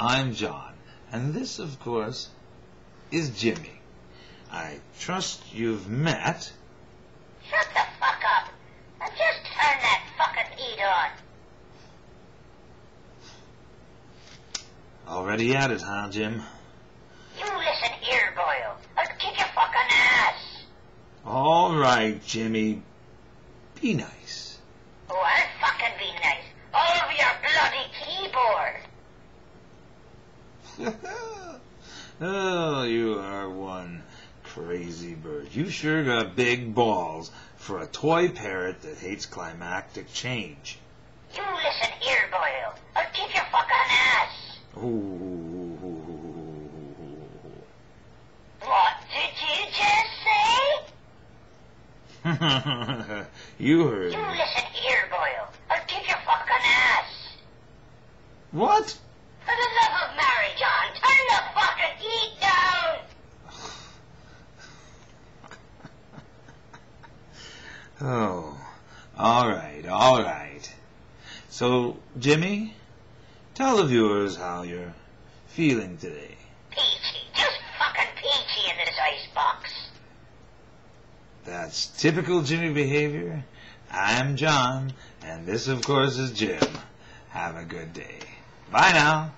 I'm John, and this, of course, is Jimmy. I trust you've met... Shut the fuck up and just turn that fucking heat on. Already at it, huh, Jim? You listen here, boyo. I'll kick your fucking ass. All right, Jimmy. Be nice. Oh, I'll fucking be nice. All over your bloody keyboard. Oh, you are one crazy bird. You sure got big balls for a toy parrot that hates climactic change. You listen here, boyo. I'll kick your fucking ass. Ooh. What did you just say? You heard You me. listen here, boyo. I'll kick your fucking ass. What? For the love of Mary, John, turn the fucking heat down. Oh, all right. So, Jimmy, tell the viewers how you're feeling today. Peachy, just fucking peachy in this icebox. That's typical Jimmy behavior. I'm John, and this, of course, is Jim. Have a good day. Bye now.